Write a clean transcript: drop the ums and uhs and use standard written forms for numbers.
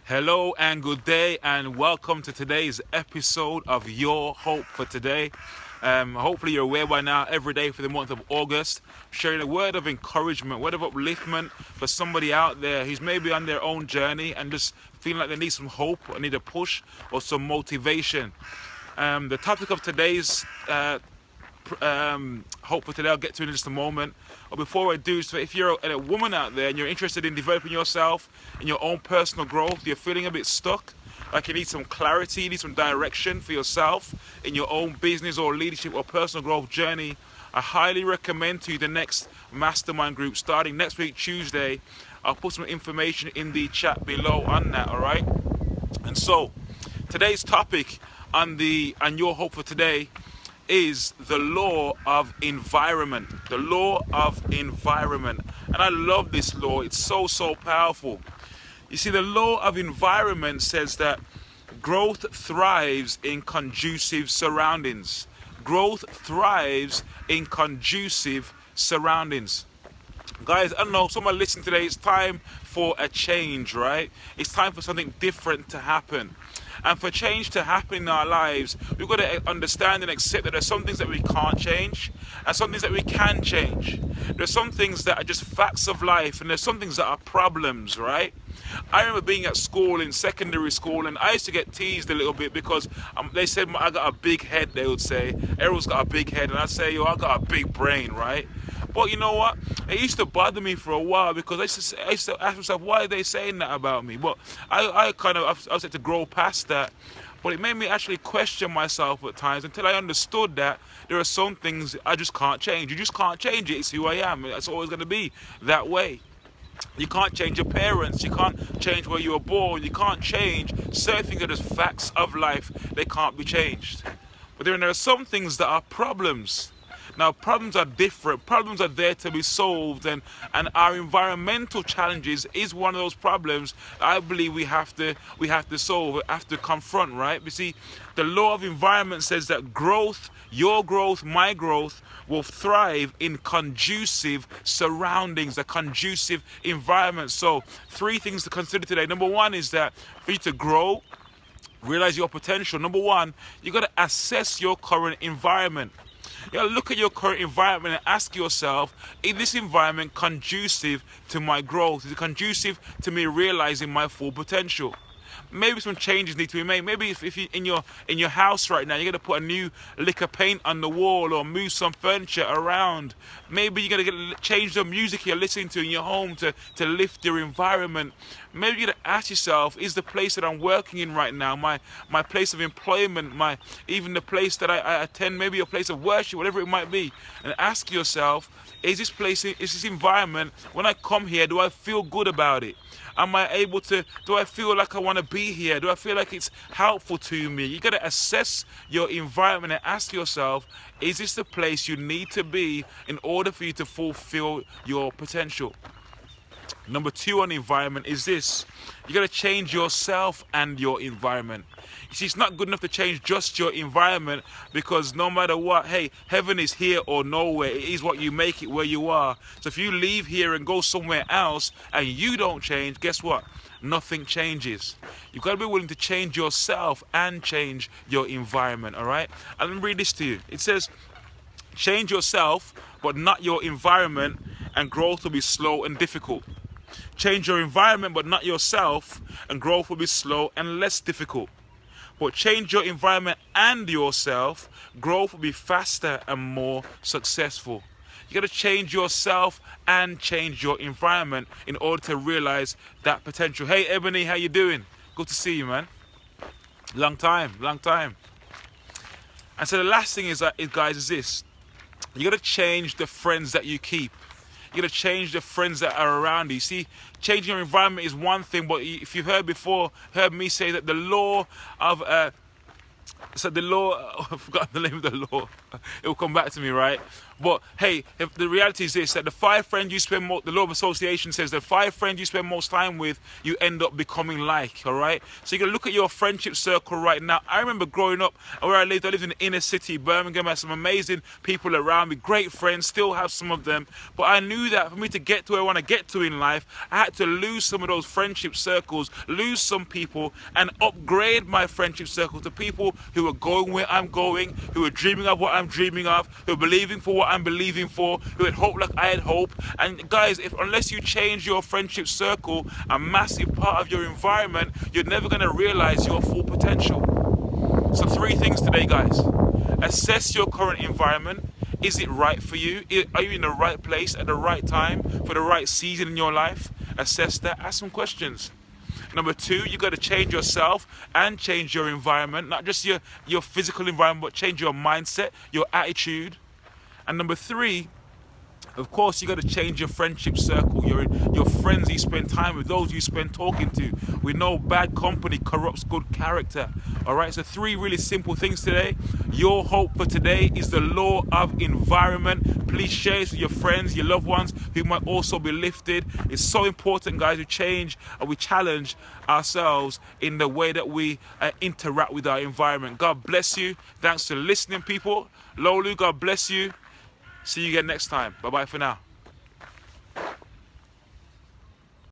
Hello and good day, and welcome to today's episode of Your Hope for Today. Hopefully, you're aware by now, every day for the month of August, sharing a word of encouragement, word of upliftment for somebody out there who's maybe on their own journey and just feeling like they need some hope or need a push or some motivation. The topic of today's hope for today, I'll get to in just a moment. But before I do, so if you're a woman out there and you're interested in developing yourself in your own personal growth, you're feeling a bit stuck, like you need some clarity, you need some direction for yourself in your own business or leadership or personal growth journey, I highly recommend to you the next mastermind group starting next week, Tuesday. I'll put some information in the chat below on that, all right? And so, today's topic on Your Hope for Today is the law of environment. The law of environment. And I love this law. It's so powerful. You see, the law of environment says that growth thrives in conducive surroundings. Growth thrives in conducive surroundings. Guys, I don't know, someone listening today, it's time for a change, right? It's time for something different to happen. And for change to happen in our lives, we've got to understand and accept that there's some things that we can't change and some things that we can change. There's some things that are just facts of life, and there's some things that are problems, right? I remember being at school, in secondary school, and I used to get teased a little bit because they said I got a big head, they would say. Everyone's got a big head, and I'd say, yo, I got a big brain, right? But you know what? It used to bother me for a while because I used to ask myself, why are they saying that about me? But I was had to grow past that. But it made me actually question myself at times until I understood that there are some things I just can't change. You just can't change it. It's who I am. It's always going to be that way. You can't change your parents. You can't change where you were born. You can't change certain things that are just facts of life. They can't be changed. But there are some things that are problems. Now, problems are different. Problems are there to be solved, and our environmental challenges is one of those problems I believe we have to solve, we have to confront, right? You see, the law of environment says that growth, your growth, my growth, will thrive in conducive surroundings, a conducive environment. So, three things to consider today. Number one is that for you to grow, realize your potential. Number one, you got to assess your current environment. You gotta look at your current environment and ask yourself, is this environment conducive to my growth? Is it conducive to me realizing my full potential? Maybe some changes need to be made. Maybe if you in your house right now, you're gonna put a new lick of paint on the wall or move some furniture around. Maybe you're gonna change the music you're listening to in your home to lift your environment. Maybe you're gonna ask yourself, is the place that I'm working in right now, my place of employment, even the place that I attend, maybe a place of worship, whatever it might be, and ask yourself, is this environment, when I come here, do I feel good about it? Do I feel like I want to be here? Do I feel like it's helpful to me? You got to assess your environment and ask yourself, is this the place you need to be in order for you to fulfill your potential? Number two on environment is this. You got to change yourself and your environment. You see, it's not good enough to change just your environment, because no matter what, hey, heaven is here or nowhere. It is what you make it where you are. So if you leave here and go somewhere else and you don't change, guess what? Nothing changes. You've got to be willing to change yourself and change your environment, all right? And let me read this to you. It says, change yourself, but not your environment, and growth will be slow and difficult. Change your environment, but not yourself, and growth will be slow and less difficult. But change your environment and yourself, growth will be faster and more successful. You got to change yourself and change your environment in order to realize that potential. Hey, Ebony, how you doing? Good to see you, man. Long time. And so the last thing is this. You got to change the friends that you keep. You got to change the friends that are around you. See, changing your environment is one thing, but if you've heard me say that the law of, I forgot the name of the law. It will come back to me, right? But hey, if the reality is this, that the 5 friends you spend the law of association says the 5 friends you spend most time with, you end up becoming like, all right? So you got to look at your friendship circle right now. I remember growing up where I lived in the inner city, Birmingham. I had some amazing people around me, great friends, still have some of them. But I knew that for me to get to where I want to get to in life, I had to lose some of those friendship circles, lose some people, and upgrade my friendship circle to people who are going where I'm going, who are dreaming of what I'm dreaming of, who are believing for what I'm believing for, who had hope like I had hope. And guys, unless you change your friendship circle, a massive part of your environment, you're never going to realize your full potential. So 3 things today, guys. Assess your current environment. Is it right for you? Are you in the right place at the right time for the right season in your life? Assess that. Ask some questions. Number 2, you got to change yourself and change your environment, not just your physical environment, but change your mindset, your attitude. And number 3, of course, you got to change your friendship circle, your friends you spend time with, those you spend talking to. We know bad company corrupts good character. All right, so 3 really simple things today. Your hope for today is the law of environment. Please share this with your friends, your loved ones who might also be lifted. It's so important, guys, to change and we challenge ourselves in the way that we interact with our environment. God bless you. Thanks for listening, people. Lolu, God bless you. See you again next time. Bye-bye for now.